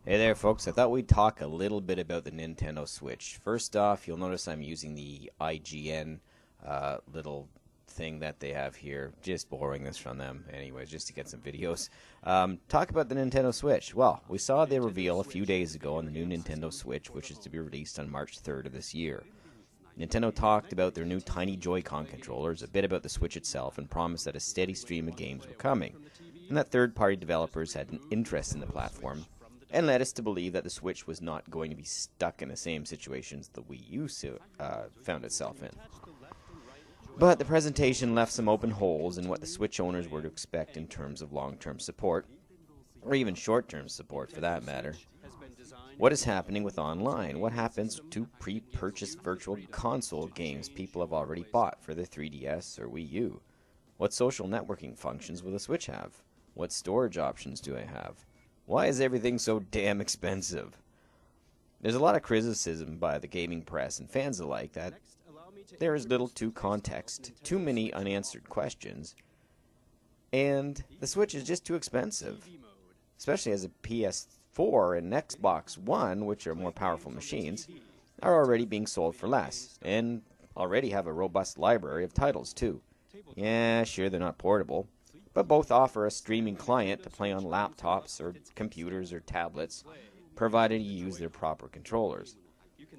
Hey there folks, I thought we'd talk a little bit about the Nintendo Switch. First off, you'll notice I'm using the IGN little thing that they have here. Just borrowing this from them anyways, just to get some videos. Talk about the Nintendo Switch. Well, we saw the reveal a few days ago on the new Nintendo Switch, which is to be released on March 3rd of this year. Nintendo talked about their new tiny Joy-Con controllers, a bit about the Switch itself, and promised that a steady stream of games were coming, and that third-party developers had an interest in the platform, and led us to believe that the Switch was not going to be stuck in the same situations the Wii U found itself in. But the presentation left some open holes in what the Switch owners were to expect in terms of long-term support, or even short-term support for that matter. What is happening with online? What happens to pre-purchased virtual console games people have already bought for their 3DS or Wii U? What social networking functions will the Switch have? What storage options do I have? Why is everything so damn expensive? There's a lot of criticism by the gaming press and fans alike that there is little to context, too many unanswered questions, and the Switch is just too expensive, especially as a PS4 and Xbox One, which are more powerful machines, are already being sold for less, and already have a robust library of titles too. Yeah, sure, they're not portable, but both offer a streaming client to play on laptops or computers or tablets, provided you use their proper controllers.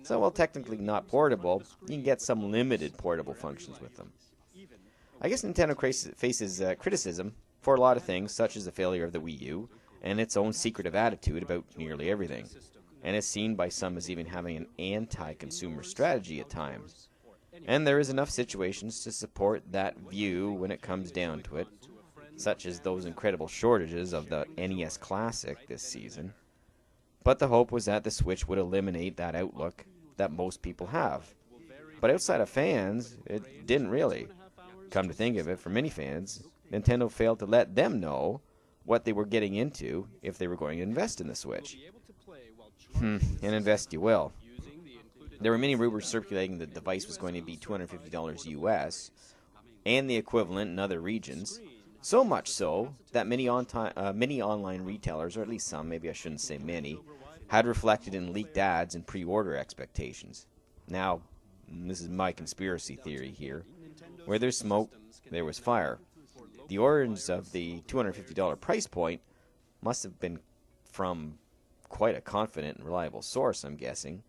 So while technically not portable, you can get some limited portable functions with them. I guess Nintendo faces criticism for a lot of things, such as the failure of the Wii U, and its own secretive attitude about nearly everything, and is seen by some as even having an anti-consumer strategy at times. And there is enough situations to support that view when it comes down to it, such as those incredible shortages of the NES Classic this season. But the hope was that the Switch would eliminate that outlook that most people have. But outside of fans, it didn't really. Come to think of it, for many fans, Nintendo failed to let them know what they were getting into if they were going to invest in the Switch. And invest you will. There were many rumors circulating that the device was going to be $250 US, and the equivalent in other regions. So much so that many online retailers, or at least some, maybe I shouldn't say many, had reflected in leaked ads and pre-order expectations. Now, this is my conspiracy theory here. Where there's smoke, there was fire. The origins of the $250 price point must have been from quite a confident and reliable source, I'm guessing.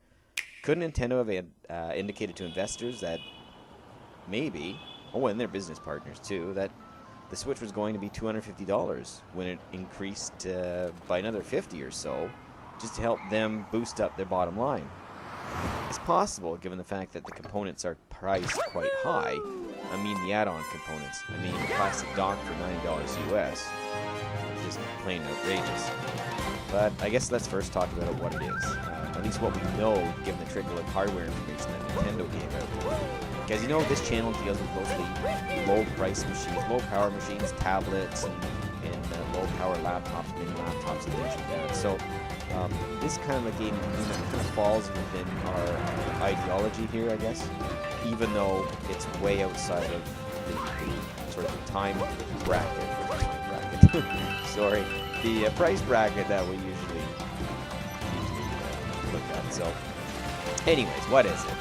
Could Nintendo have indicated to investors that maybe, and their business partners too, that the Switch was going to be $250 when it increased by another $50 or so, just to help them boost up their bottom line? It's possible, given the fact that the components are priced quite high. I mean the add-on components. I mean the plastic dock for $9 US. Just plain outrageous. But I guess let's first talk about what it is. At least what we know, given the trickle of hardware information that Nintendo gave out. Because you know this channel deals with mostly low-price machines, low-power machines, tablets, and low-power laptops, mini laptops, and things like that. So this kind of a game kind of falls within our ideology here, I guess, even though it's way outside of the sort of time bracket. Sorry, the price bracket that we usually look at. So, anyways, what is it?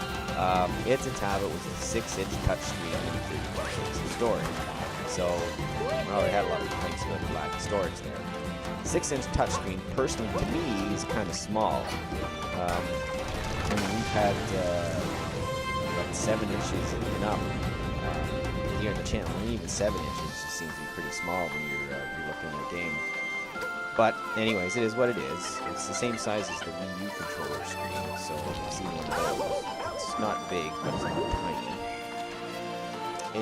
It's a tablet with a 6-inch touchscreen and 30 gigs of storage. So, well, it had a lot of complaints about the lack of storage there. 6-inch touchscreen, personally, to me, is kind of small. We've had 7 inches and up here on the channel, and even 7 inches just seems to be pretty small when you're looking at a game. But anyways, it is what it is. It's the same size as the Wii U controller screen, so you see one of those. It's not big, but it's not tiny.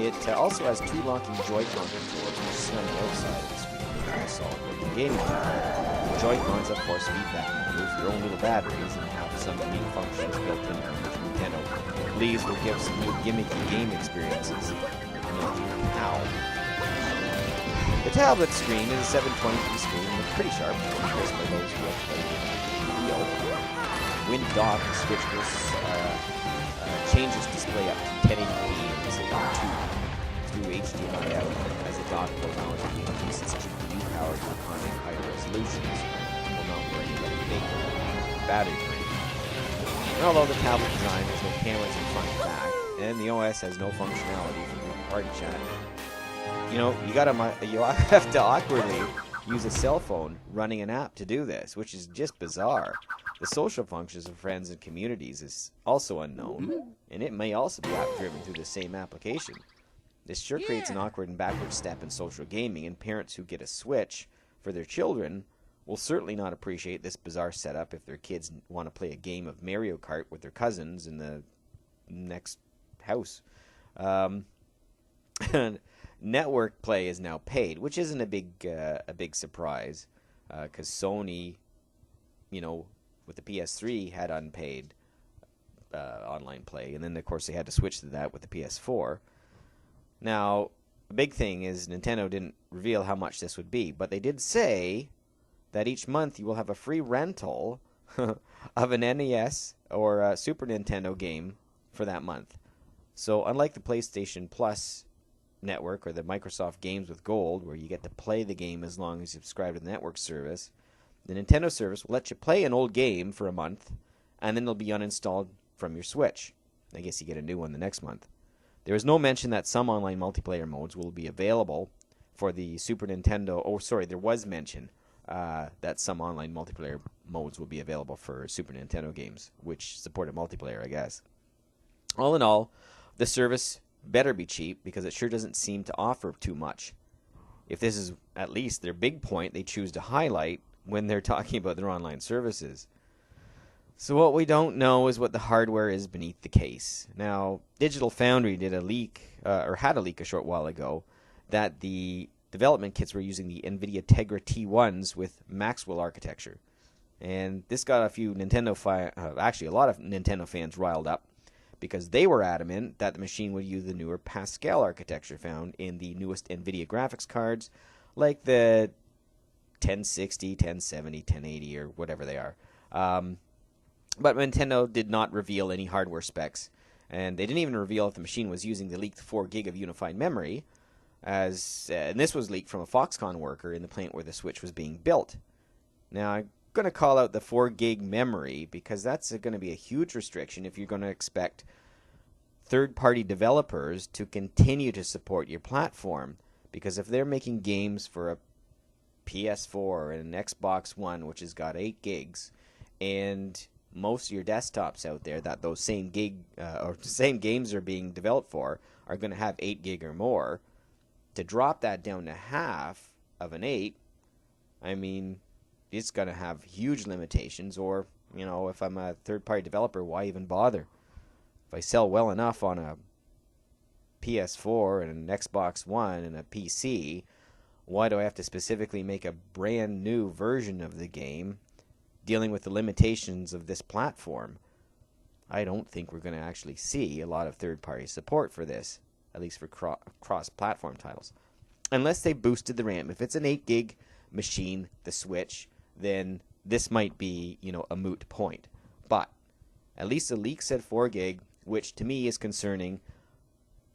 It also has 2 locking Joy-Con controllers, which is on the outside of the screen, with a solid looking gaming keyboard. The Joy-Cons, of course, feedback motors, their own little batteries, and have some unique functions built in there, which Nintendo believes will give some new gimmicky game experiences. Ow. The tablet screen is a 720p screen with pretty sharp, crisp for those who have played Wii U. When docked, the Switch will change its display up to 1080p and is through HDMI out, as the dock will allow it to increase its GPU power to accommodate higher resolutions. Will not worry about big battery drain. And although the tablet design has no cameras in front and back, and the OS has no functionality for group party chat, you have to awkwardly use a cell phone running an app to do this, which is just bizarre. The social functions of friends and communities is also unknown, and it may also be app-driven through the same application. This sure creates an awkward and backward step in social gaming, and parents who get a Switch for their children will certainly not appreciate this bizarre setup if their kids want to play a game of Mario Kart with their cousins in the next house. Network play is now paid, which isn't a big surprise, because Sony, with the PS3 had unpaid online play, and then of course they had to switch to that with the PS4. Now, the big thing is Nintendo didn't reveal how much this would be, but they did say that each month you will have a free rental of an NES or a Super Nintendo game for that month. So unlike the PlayStation Plus network or the Microsoft Games with Gold, where you get to play the game as long as you subscribe to the network service, the Nintendo service will let you play an old game for a month, and then it'll be uninstalled from your Switch. I guess you get a new one the next month. There is no mention that some online multiplayer modes will be available for the Super Nintendo. Oh, sorry, there was mention that some online multiplayer modes will be available for Super Nintendo games, which supported multiplayer, I guess. All in all, the service better be cheap, because it sure doesn't seem to offer too much. If this is at least their big point they choose to highlight when they're talking about their online services. So what we don't know is what the hardware is beneath the case. Now, Digital Foundry did a leak, or had a leak a short while ago, that the development kits were using the NVIDIA Tegra T1s with Maxwell architecture. And this got a lot of Nintendo fans riled up, because they were adamant that the machine would use the newer Pascal architecture found in the newest NVIDIA graphics cards, like the 1060, 1070, 1080, or whatever they are. But Nintendo did not reveal any hardware specs, and they didn't even reveal if the machine was using the leaked 4 gig of unified memory, and this was leaked from a Foxconn worker in the plant where the Switch was being built. Now, I'm going to call out the 4 gig memory, because that's going to be a huge restriction if you're going to expect third-party developers to continue to support your platform, because if they're making games for a PS4 and an Xbox One, which has got 8 gigs, and most of your desktops out there that those same games are being developed for are going to have 8 gig or more, to drop that down to half of an 8, I mean, it's going to have huge limitations. Or, if I'm a third-party developer, why even bother? If I sell well enough on a PS4 and an Xbox One and a PC, why do I have to specifically make a brand new version of the game dealing with the limitations of this platform? I don't think we're going to actually see a lot of third-party support for this, at least for cross-platform titles, unless they boosted the RAM. If it's an 8 gig machine, the Switch, then this might be, a moot point. But at least the leak said 4 gig, which to me is concerning,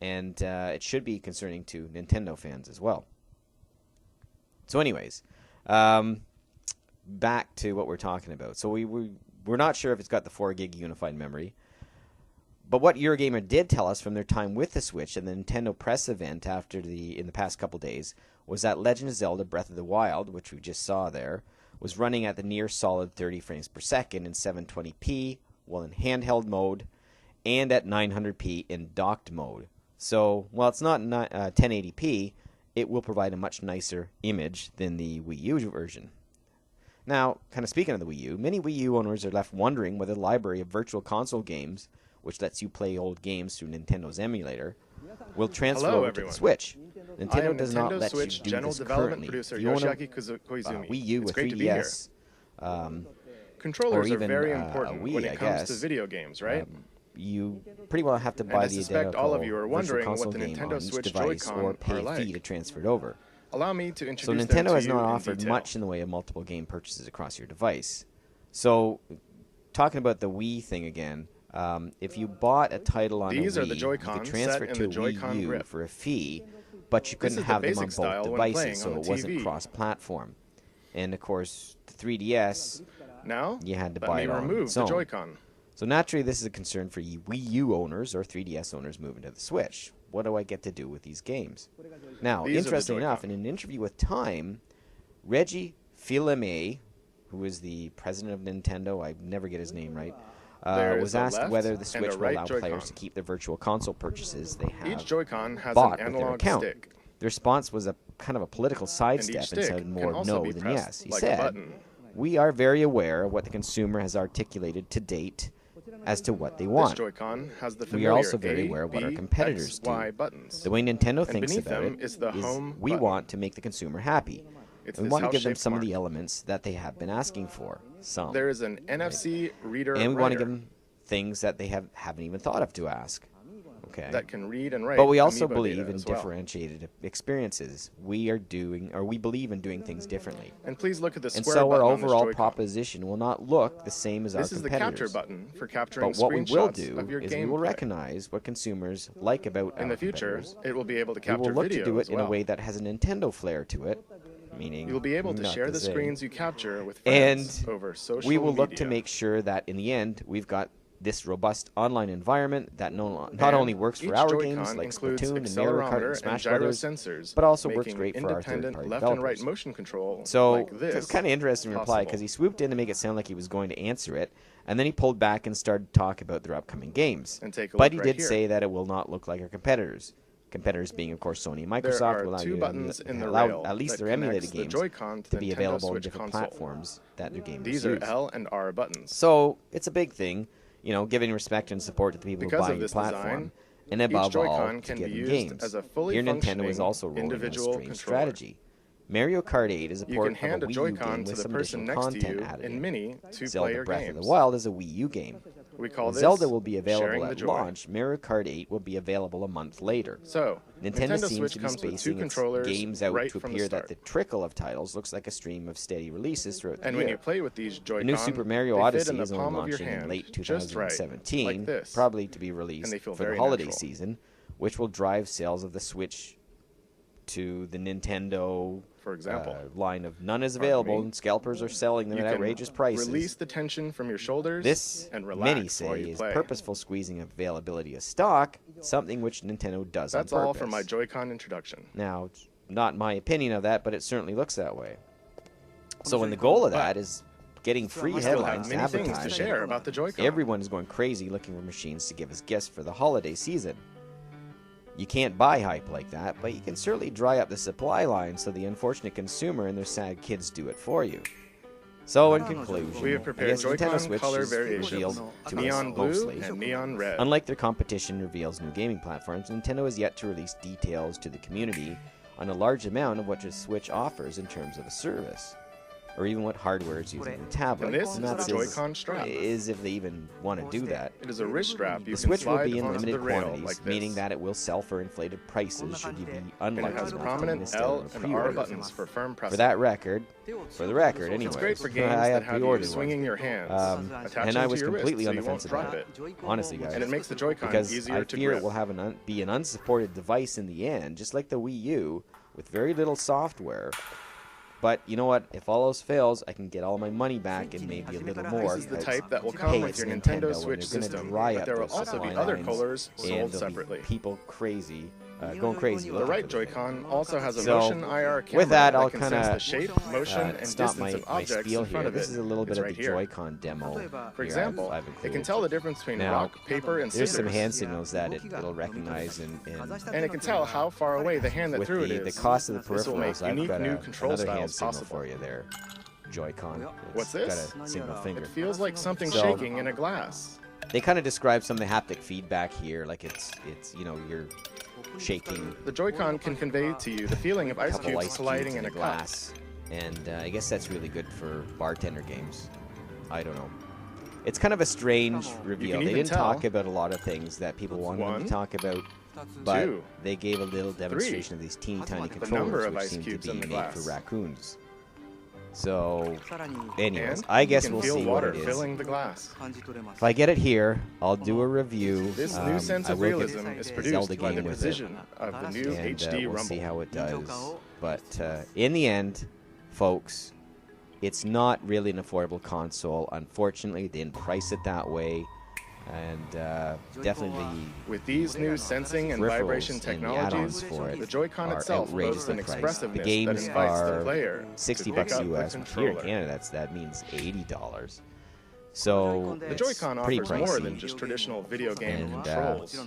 and it should be concerning to Nintendo fans as well. So anyways, back to what we're talking about. So we're not sure if it's got the 4 gig unified memory. But what Eurogamer did tell us from their time with the Switch and the Nintendo press event in the past couple days was that Legend of Zelda Breath of the Wild, which we just saw there, was running at the near solid 30 frames per second in 720p, while in handheld mode, and at 900p in docked mode. So while it's not 1080p, it will provide a much nicer image than the Wii U version. Now, kind of speaking of the Wii U, many Wii U owners are left wondering whether the library of virtual console games, which lets you play old games through Nintendo's emulator, will transfer over to the Switch. Nintendo does not let you do this currently. If you own a Wii U with 3DS, controllers or even are very important Wii, when it comes to video games, right? You pretty well have to buy the identical all of you are virtual wondering console what the game Nintendo on each Switch device, Joy-Con or pay are a like. fee to transfer it over. Allow me to introduce So them Nintendo to has you not in offered detail. much in the way of multiple game purchases across your device. So, talking about the Wii thing again, if you bought a title on These a are the Wii, you Joy-Cons could transfer set it in to the a Joy-Con Wii U grip. for a fee, but you couldn't is the have them on basic style both when playing devices, so on it the wasn't TV. cross-platform. And of course, the 3DS Now, you had to let buy me it on remove its the own. Joy-Con. So naturally, this is a concern for you Wii U owners or 3DS owners moving to the Switch. What do I get to do with these games? Now, These are the interesting enough, Joy-Con. in an interview with Time, Reggie Fils-Aimé, who is the president of Nintendo, I never get his name right, was a asked left whether the and Switch a will right allow Joy-Con. players to keep their virtual console purchases they have Each Joy-Con has bought an with their analog account. stick. The response was a kind of a political sidestep and stick said can more also no be than pressed yes. He like a said, button. "We are very aware of what the consumer has articulated to date as to what they This want. Joy-Con has the We familiar are also very A, aware of what our B, competitors X, do. Y buttons. The way Nintendo And thinks beneath about them it is the is home we button. want to make the consumer happy. It's We this want to give them house-shaped some of mark. the elements that they have been asking for. Some. There is an NFC reader And we want to writer give them things that they haven't even thought of to ask. Okay. that can read and write. But we also Amiibo believe data in as well. differentiated experiences. We believe in doing things differently. And please look at the And square so our button on this overall Joy-Con. proposition will not look the same as our This is the competitors. capture button for capturing But what we will screenshots of do your is we will gameplay. recognize what consumers like about In our the future, competitors. it will be able to We capture will look video to do it as in well. a way that has a Nintendo flair to it, meaning You will be able to not share the same. screens you capture with And friends over social we will look media. to make sure that in the end we've got this robust online environment that not And only works for each our Joy-Con games like includes Splatoon and Mario Kart accelerometer and Smash gyro Brothers, sensors, but also works making great for our independent third-party left and right developers. motion control So like this. it's kind of interesting reply because he swooped in to make it sound like he was going to answer it, and then he pulled back and started to talk about their upcoming games. And take a But look he right did here. say that it will not look like our competitors. Competitors being, of course, Sony and There Microsoft are will allow two you to buttons in the allow rail at least that their emulated connects the games Joy-Con to to the be Nintendo available on Switch different console. platforms that their games These use. are L and R buttons. So it's a big thing, giving respect and support to the people who Because buy of your this platform, design, and above each Joy-Con all, to can give be them used games. as a fully Here, Nintendo is functioning also rolling out a individual strange controller. strategy. Mario Kart 8 is a You port can hand a of a Wii U Joy-Con game to with the some person additional next to content you added in in. mini Zelda two-player Breath games. of the Wild is a Wii U game. We call While this Zelda will be sharing available the at joy. launch, Mario Kart 8 will be available a month later. So, Nintendo seems Switch to be comes with two spacing its controllers games out right to from appear the that start. the trickle of titles looks like a stream of steady releases throughout the And year. when you play with these The Joy-Con, new Super Mario they fit Odyssey in the is only palm of your launching in hand, late just right, 2017, like this. probably to be released And they feel for the very holiday natural. season, which will drive sales of the Switch to the Nintendo For example, line of none is available, me? and scalpers are selling them you at can outrageous prices. release the tension from your shoulders This, and many relax while say, you is play. purposeful squeezing of availability of stock, something which Nintendo does That's on all purpose. for my Joy-Con introduction. Now, it's not my opinion of that, but it certainly looks that way. So when the goal of that is getting free We still have headlines to many things to advertise, share about the Joy-Con. everyone is going crazy looking for machines to give as gifts for the holiday season. You can't buy hype like that, but you can certainly dry up the supply line so the unfortunate consumer and their sad kids do it for you. So in conclusion, We have I prepared guess Nintendo Joy-Con Switch color is variations, revealed to neon us blue mostly. and neon red. Unlike their competition reveals new gaming platforms, Nintendo has yet to release details to the community on a large amount of what the Switch offers in terms of a service, or even what hardware is using in the tablet. And this is that's the Joy-Con strap. is if they even want to do that. It is a wrist strap you The can Switch will slide be in onto limited the rail quantities, like this. meaning that it will sell for inflated prices should you be And unlucky it has enough to prominent miss out L on a and R pre-order. buttons for firm pressing. For the record, anyway. It's great for games I that have have you pre-ordered swinging one. your hands, attaching And I to was your completely wrist on so the you won't fence of drop that. it. Honestly, guys. And it makes the Joy-Con Because easier I to fear grip. it will have be an unsupported device in the end, just like the Wii U, with very little software. But you know what? If all else fails, I can get all my money back and maybe a little more. This is the because, type that will hey, come with it's your Nintendo, Nintendo and Switch they're gonna system, dry but up there will those also be supply other lines, colors and sold there'll be separately. people crazy, going crazy. The looking right for the thing. Joy-Con also has a So, motion IR camera with that, I'll can sense kinda, the shape, motion, and stop distance of my objects spiel in front here. of it. This is a little bit It's of right the here. Joy-Con demo. For here example, I've it included. can tell the difference between Now, rock, paper, and There's scissors. some hand signals that it'll recognize, and And it can tell how far away the hand that with threw it the is. cost of the This will make peripherals, I've unique got new control another hand styles signal possible. for you there. Joy-Con. What's It's this? got a single finger. It feels like something So- shaking in a glass. They kind of describe some of the haptic feedback here, like it's you're shaking The Joy-Con can convey to you the feeling of a ice couple cubes ice colliding cubes in in a a cup. glass, and I guess that's really good for bartender games. I don't know. It's kind of a strange reveal. They even didn't tell. talk about a lot of things that people wanted them One, to talk about, but two, they gave a little demonstration of these teeny tiny number controllers, of which ice seem to cubes be in the made glass. for raccoons. So, anyways, And I guess you can we'll feel see water what it is. filling the glass. If I get it here, I'll do a review. This new sense I of will get realism is Zelda produced by game the with it. precision of the new and HD we'll Rumble. see how it does. But in the end, folks, it's not really an affordable console. Unfortunately, they didn't price it that way. And definitely With these new sensing and vibration peripherals and the technologies, add-ons for it the Joy-Con are itself boasts outrageously an priced. expressiveness The games that invites the are player $60 to pick up US. the Here in controller. Canada, that means $80. So The it's Joy-Con pretty offers more than pricey. just traditional video game And, controls.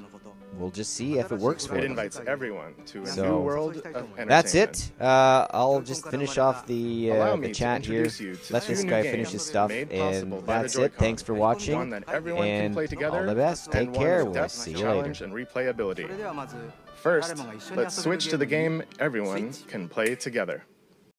We'll just see if it works for It them. invites everyone to a So, new world of entertainment. That's it. I'll just finish off Allow me the to chat here. introduce you to Let two this new guy games finish his stuff, made and possible by the that's it. Joy-Con. Thanks for watching, One that everyone can and play together, all the best. Take and one care. with We'll depth, see you challenge, later. and replayability. First, let's switch to the game everyone can play together.